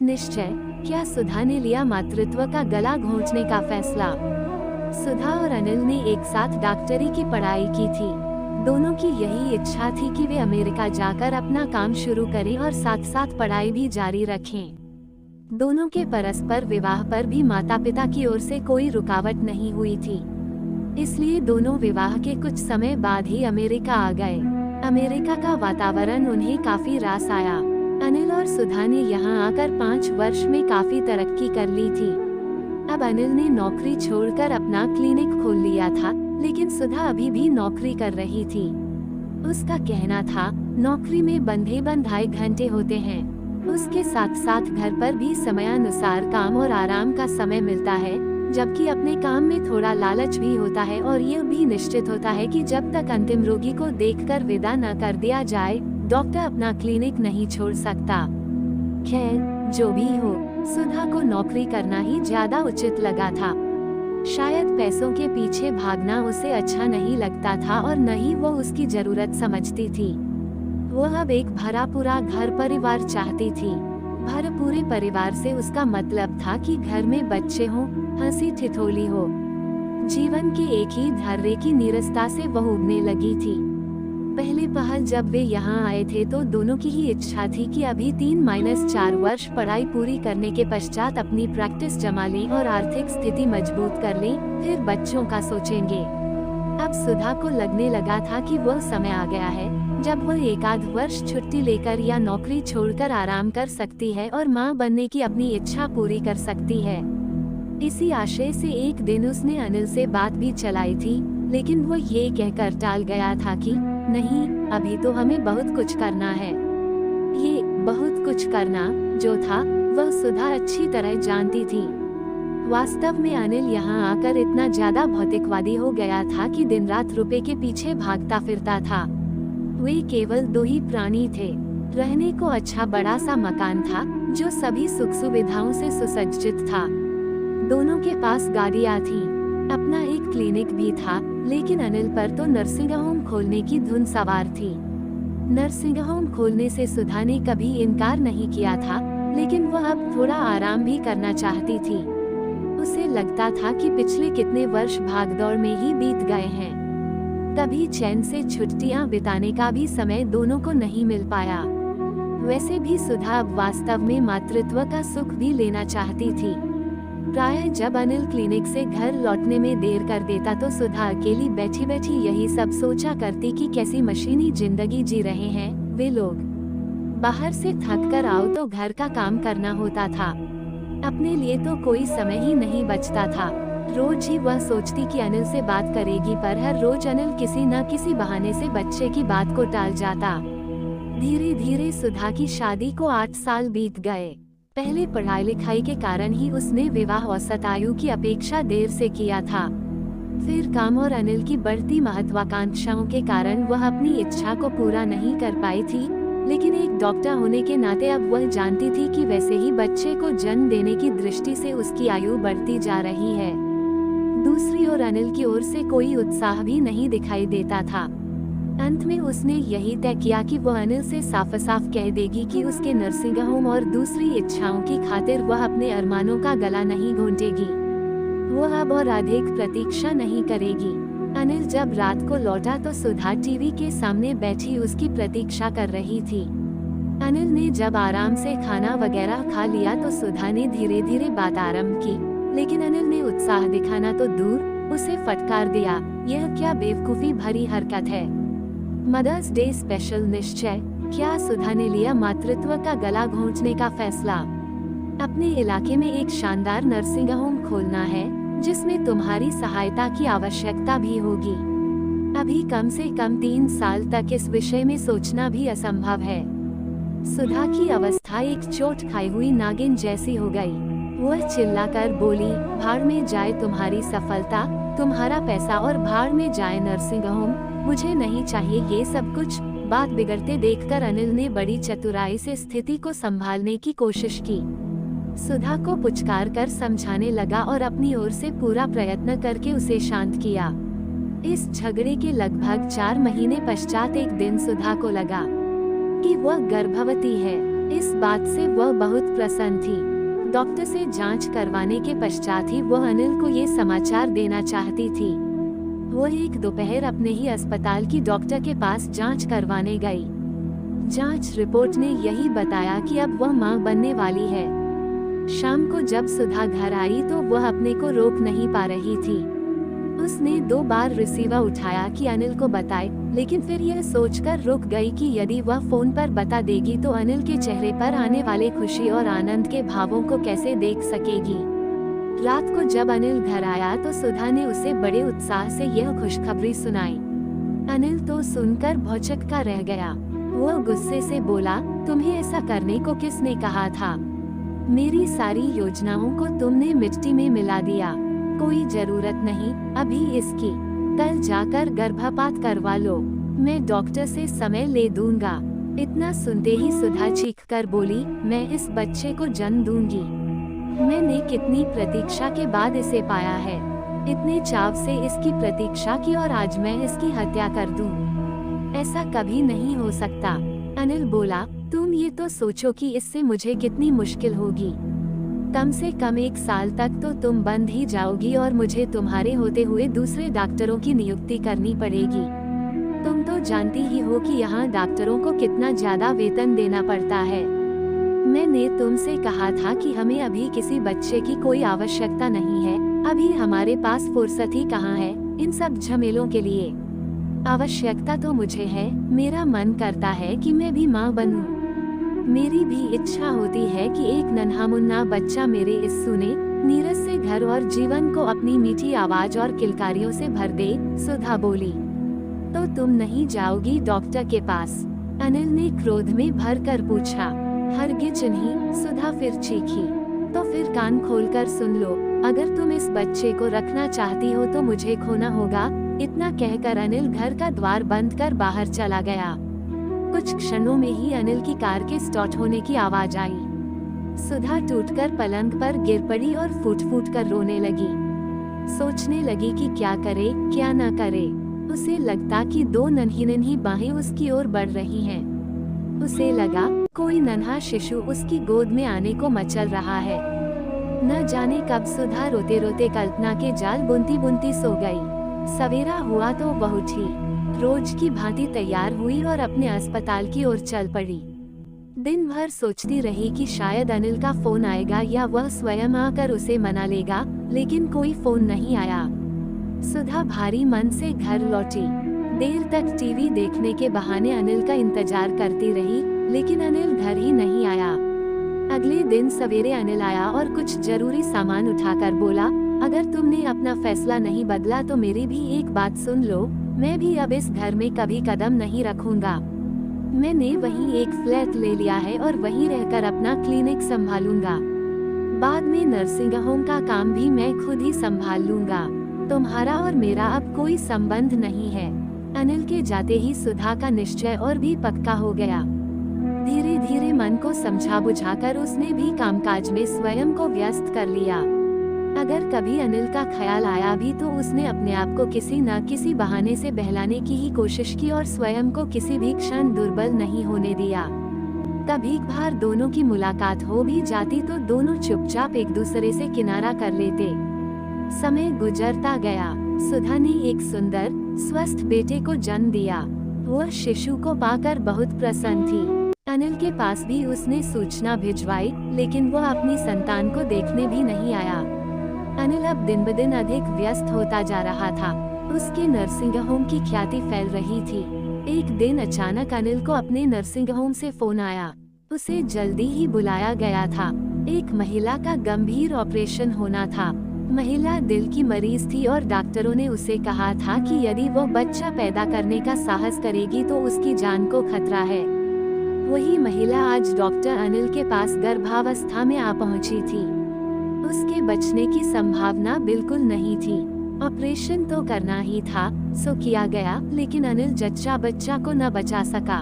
निश्चय, क्या सुधा ने लिया मातृत्व का गला घोंचने का फैसला। सुधा और अनिल ने एक साथ डॉक्टरी की पढ़ाई की थी। दोनों की यही इच्छा थी कि वे अमेरिका जाकर अपना काम शुरू करें और साथ साथ पढ़ाई भी जारी रखें। दोनों के परस्पर विवाह पर भी माता पिता की ओर से कोई रुकावट नहीं हुई थी, इसलिए दोनों विवाह के कुछ समय बाद ही अमेरिका आ गए। अमेरिका का वातावरण उन्हें काफी रास आया। अनिल और सुधा ने यहाँ आकर 5 वर्ष में काफी तरक्की कर ली थी। अब अनिल ने नौकरी छोड़कर अपना क्लिनिक खोल लिया था, लेकिन सुधा अभी भी नौकरी कर रही थी। उसका कहना था, नौकरी में बंधे बंधाए घंटे होते हैं, उसके साथ साथ घर पर भी समयानुसार काम और आराम का समय मिलता है, जबकि अपने काम में थोड़ा लालच भी होता है और यह भी निश्चित होता है कि जब तक अंतिम रोगी को देखकर विदा न कर दिया जाए, डॉक्टर अपना क्लिनिक नहीं छोड़ सकता। खैर, जो भी हो, सुधा को नौकरी करना ही ज्यादा उचित लगा था। शायद पैसों के पीछे भागना उसे अच्छा नहीं लगता था और न ही वो उसकी जरूरत समझती थी। वह अब एक भरा पूरा घर परिवार चाहती थी। भर पूरे परिवार से उसका मतलब था कि घर में बच्चे हों, हंसी ठिठोली हो। जीवन के एक ही धर्रे की नीरसता से वह उबने लगी थी। पहले पहल जब वे यहाँ आए थे तो दोनों की ही इच्छा थी कि अभी 3-4 वर्ष पढ़ाई पूरी करने के पश्चात अपनी प्रैक्टिस जमा लें और आर्थिक स्थिति मजबूत कर लें, फिर बच्चों का सोचेंगे। अब सुधा को लगने लगा था कि वह समय आ गया है जब वह 1 वर्ष छुट्टी लेकर या नौकरी छोड़कर आराम कर सकती है और मां बनने की अपनी इच्छा पूरी कर सकती है। इसी आशय से एक दिन उसने अनिल से बात भी चलाई थी, लेकिन वो ये कहकर टाल गया था कि नहीं, अभी तो हमें बहुत कुछ करना है। ये बहुत कुछ करना जो था, वह सुधा अच्छी तरह जानती थी। वास्तव में अनिल यहाँ आकर इतना ज्यादा भौतिकवादी हो गया था कि दिन रात रुपए के पीछे भागता फिरता था। वे केवल 2 ही प्राणी थे। रहने को अच्छा बड़ा सा मकान था जो सभी सुख सुविधाओं से सुसज्जित था। दोनों के पास गाड़ियाँ थी, अपना एक क्लिनिक भी था, लेकिन अनिल पर तो नर्सिंग होम खोलने की धुन सवार थी। नर्सिंग होम खोलने से सुधा ने कभी इनकार नहीं किया था, लेकिन वह अब थोड़ा आराम भी करना चाहती थी। उसे लगता था कि पिछले कितने वर्ष भागदौड़ में ही बीत गए हैं, कभी चैन से छुट्टियां बिताने का भी समय दोनों को नहीं मिल पाया। वैसे भी सुधा अब वास्तव में मातृत्व का सुख भी लेना चाहती थी। प्रायः जब अनिल क्लिनिक से घर लौटने में देर कर देता तो सुधा अकेली बैठी बैठी यही सब सोचा करती कि कैसी मशीनी जिंदगी जी रहे हैं वे लोग। बाहर से थक कर आओ तो घर का काम करना होता था, अपने लिए तो कोई समय ही नहीं बचता था। रोज ही वह सोचती कि अनिल से बात करेगी, पर हर रोज अनिल किसी न किसी बहाने से बच्चे की बात को टाल जाता। धीरे धीरे सुधा की शादी को 8 साल बीत गए। पहले पढ़ाई लिखाई के कारण ही उसने विवाह औसत आयु की अपेक्षा देर से किया था। फिर काम और अनिल की बढ़ती महत्वाकांक्षाओं के कारण वह अपनी इच्छा को पूरा नहीं कर पाई थी, लेकिन एक डॉक्टर होने के नाते अब वह जानती थी कि वैसे ही बच्चे को जन्म देने की दृष्टि से उसकी आयु बढ़ती जा रही है। दूसरी ओर अनिल की ओर से कोई उत्साह भी नहीं दिखाई देता था। अंत में उसने यही तय किया कि वह अनिल से साफ साफ कह देगी कि उसके नर्सिंग होम और दूसरी इच्छाओं की खातिर वह अपने अरमानों का गला नहीं घोंटेगी। वह अब और अधिक प्रतीक्षा नहीं करेगी। अनिल जब रात को लौटा तो सुधा टीवी के सामने बैठी उसकी प्रतीक्षा कर रही थी। अनिल ने जब आराम से खाना वगैरह खा लिया तो सुधा ने धीरे धीरे बात आरंभ की, लेकिन अनिल ने उत्साह दिखाना तो दूर, उसे फटकार दिया। यह क्या बेवकूफी भरी हरकत है। मदर्स डे स्पेशल निश्चय, क्या सुधा ने लिया मातृत्व का गला घोंचने का फैसला। अपने इलाके में एक शानदार नर्सिंग होम खोलना है जिसमें तुम्हारी सहायता की आवश्यकता भी होगी। अभी कम से कम 3 साल तक इस विषय में सोचना भी असंभव है। सुधा की अवस्था एक चोट खाई हुई नागिन जैसी हो गई। वह चिल्लाकर बोली, भाड़ में जाए तुम्हारी सफलता, तुम्हारा पैसा और भाड़ में जाए नर्सिंग होम, मुझे नहीं चाहिए ये सब कुछ। बात बिगड़ते देखकर अनिल ने बड़ी चतुराई से स्थिति को संभालने की कोशिश की। सुधा को पुचकार कर समझाने लगा और अपनी ओर से पूरा प्रयत्न करके उसे शांत किया। इस झगड़े के लगभग 4 महीने पश्चात एक दिन सुधा को लगा कि वह गर्भवती है। इस बात से वह बहुत प्रसन्न थी। डॉक्टर से जांच करवाने के पश्चात ही वह अनिल को ये समाचार देना चाहती थी। वह एक दोपहर अपने ही अस्पताल की डॉक्टर के पास जांच करवाने गई। जांच रिपोर्ट ने यही बताया कि अब वह मां बनने वाली है। शाम को जब सुधा घर आई तो वह अपने को रोक नहीं पा रही थी। उसने 2 बार रिसीवर उठाया कि अनिल को बताए, लेकिन फिर यह सोचकर रुक गई कि यदि वह फोन पर बता देगी तो अनिल के चेहरे पर आने वाले खुशी और आनंद के भावों को कैसे देख सकेगी। रात को जब अनिल घर आया तो सुधा ने उसे बड़े उत्साह से यह खुशखबरी सुनाई। अनिल तो सुनकर भौचक्का रह गया। वह गुस्से से बोला, तुम्हें ऐसा करने को किसने कहा था? मेरी सारी योजनाओं को तुमने मिट्टी में मिला दिया। कोई जरूरत नहीं अभी इसकी, कल जाकर गर्भपात करवा लो, मैं डॉक्टर से समय ले दूंगा। इतना सुनते ही सुधा चीख कर बोली, मैं इस बच्चे को जन्म दूंगी। मैंने कितनी प्रतीक्षा के बाद इसे पाया है। इतने चाव से इसकी प्रतीक्षा की और आज मैं इसकी हत्या कर दूं। ऐसा कभी नहीं हो सकता। अनिल बोला, तुम ये तो सोचो कि इससे मुझे कितनी मुश्किल होगी। कम से कम 1 साल तक तो तुम बंद ही जाओगी और मुझे तुम्हारे होते हुए दूसरे डॉक्टरों की नियुक्ति करनी पड़ेगी। तुम तो जानती ही हो कि यहाँ डॉक्टरों को कितना ज्यादा वेतन देना पड़ता है। मैंने तुमसे कहा था कि हमें अभी किसी बच्चे की कोई आवश्यकता नहीं है। अभी हमारे पास फुर्सत ही कहाँ है इन सब झमेलों के लिए। आवश्यकता तो मुझे है। मेरा मन करता है कि मैं भी माँ बनूं। मेरी भी इच्छा होती है कि एक नन्हा मुन्ना बच्चा मेरे इस सुने नीरस से घर और जीवन को अपनी मीठी आवाज और किलकारियों से भर दे। सुधा बोली, तो तुम नहीं जाओगी डॉक्टर के पास? अनिल ने क्रोध में भर कर पूछा। हरगिज नहीं, सुधा फिर चीखी। तो फिर कान खोलकर सुन लो, अगर तुम इस बच्चे को रखना चाहती हो तो मुझे खोना होगा। इतना कहकर अनिल घर का द्वार बंद कर बाहर चला गया। कुछ क्षणों में ही अनिल की कार के स्टार्ट होने की आवाज आई। सुधा टूटकर पलंग पर गिर पड़ी और फूट फूट कर रोने लगी। सोचने लगी कि क्या करे क्या न करे। उसे लगता कि 2 नन्ही बाहें उसकी ओर बढ़ रही हैं। उसे लगा कोई नन्हा शिशु उसकी गोद में आने को मचल रहा है। न जाने कब सुधा रोते रोते कल्पना के जाल बुनती बुनती सो गई। सवेरा हुआ तो वह उठी, रोज की भांति तैयार हुई और अपने अस्पताल की ओर चल पड़ी। दिन भर सोचती रही कि शायद अनिल का फोन आएगा या वह स्वयं आकर उसे मना लेगा, लेकिन कोई फोन नहीं आया। सुधा भारी मन से घर लौटी। देर तक टीवी देखने के बहाने अनिल का इंतजार करती रही, लेकिन अनिल घर ही नहीं आया। अगले दिन सवेरे अनिल आया और कुछ जरूरी सामान उठाकर बोला, अगर तुमने अपना फैसला नहीं बदला तो मेरी भी एक बात सुन लो। मैं भी अब इस घर में कभी कदम नहीं रखूंगा। मैंने वहीं एक फ्लैट ले लिया है और वहीं रहकर अपना क्लिनिक संभालूंगा। बाद में नर्सिंग होम का काम भी मैं खुद ही संभाल लूंगा। तुम्हारा और मेरा अब कोई संबंध नहीं है। अनिल के जाते ही सुधा का निश्चय और भी पक्का हो गया। धीरे धीरे मन को समझा बुझाकर उसने भी कामकाज में स्वयं को व्यस्त कर लिया। अगर कभी अनिल का ख्याल आया भी तो उसने अपने आप को किसी न किसी बहाने से बहलाने की ही कोशिश की और स्वयं को किसी भी क्षण दुर्बल नहीं होने दिया। कभी कभार दोनों की मुलाकात हो भी जाती तो दोनों चुपचाप एक दूसरे से किनारा कर लेते। समय गुजरता गया। सुधा ने एक सुंदर स्वस्थ बेटे को जन्म दिया। वह शिशु को पाकर बहुत प्रसन्न थी। अनिल के पास भी उसने सूचना भिजवाई, लेकिन वह अपनी संतान को देखने भी नहीं आया। अनिल अब दिन ब दिन अधिक व्यस्त होता जा रहा था। उसके नर्सिंग होम की ख्याति फैल रही थी। एक दिन अचानक अनिल को अपने नर्सिंग होम से फोन आया। उसे जल्दी ही बुलाया गया था। एक महिला का गंभीर ऑपरेशन होना था। महिला दिल की मरीज थी और डॉक्टरों ने उसे कहा था कि यदि वो बच्चा पैदा करने का साहस करेगी तो उसकी जान को खतरा है। वही महिला आज डॉक्टर अनिल के पास गर्भावस्था में आ पहुंची थी। उसके बचने की संभावना बिल्कुल नहीं थी। ऑपरेशन तो करना ही था, सो किया गया, लेकिन अनिल जच्चा बच्चा को न बचा सका।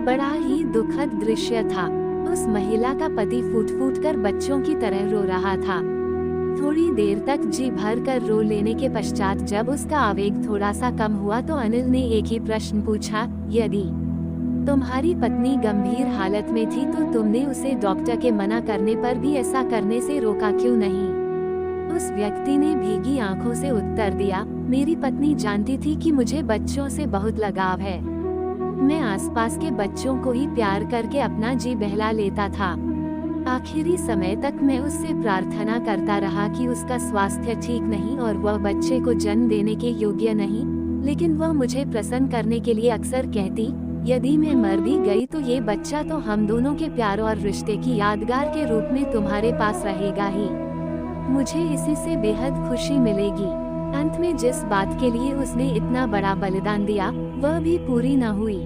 बड़ा ही दुखद दृश्य था। उस महिला का पति फूट फूट कर बच्चों की तरह रो रहा था। थोड़ी देर तक जी भर कर रो लेने के पश्चात जब उसका आवेग थोड़ा सा कम हुआ तो अनिल ने एक ही प्रश्न पूछा, यदि तुम्हारी पत्नी गंभीर हालत में थी तो तुमने उसे डॉक्टर के मना करने पर भी ऐसा करने से रोका क्यों नहीं? उस व्यक्ति ने भीगी आंखों से उत्तर दिया, मेरी पत्नी जानती थी कि मुझे बच्चों से बहुत लगाव है। मैं आसपास के बच्चों को ही प्यार करके अपना जी बहला लेता था। आखिरी समय तक मैं उससे प्रार्थना करता रहा कि उसका स्वास्थ्य ठीक नहीं और वह बच्चे को जन्म देने के योग्य नहीं, लेकिन वह मुझे प्रसन्न करने के लिए अक्सर कहती, यदि मैं मर भी गई तो ये बच्चा तो हम दोनों के प्यार और रिश्ते की यादगार के रूप में तुम्हारे पास रहेगा ही। मुझे इसी से बेहद खुशी मिलेगी। अंत में जिस बात के लिए उसने इतना बड़ा बलिदान दिया वह भी पूरी न हुई।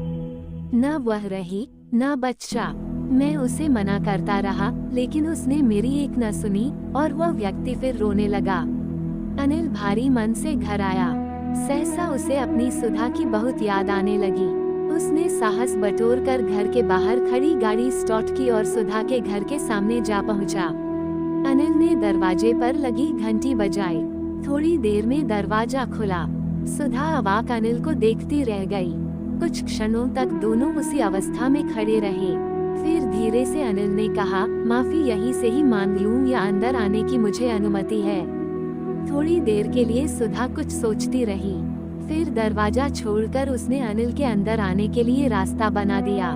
न वह रही न बच्चा। मैं उसे मना करता रहा लेकिन उसने मेरी एक न सुनी और वह व्यक्ति फिर रोने लगा। अनिल भारी मन से घर आया। सहसा उसे अपनी सुधा की बहुत याद आने लगी। उसने साहस बटोरकर घर के बाहर खड़ी गाड़ी स्टार्ट की और सुधा के घर के सामने जा पहुंचा। अनिल ने दरवाजे पर लगी घंटी बजाई। थोड़ी देर में दरवाजा खुला। सुधा अवाक अनिल को देखती रह गई। कुछ क्षणों तक दोनों उसी अवस्था में खड़े रहे। फिर धीरे से अनिल ने कहा, माफी यहीं से ही मांग लूं या अंदर आने की मुझे अनुमति है? थोड़ी देर के लिए सुधा कुछ सोचती रही। फिर दरवाजा छोड़कर उसने अनिल के अंदर आने के लिए रास्ता बना दिया।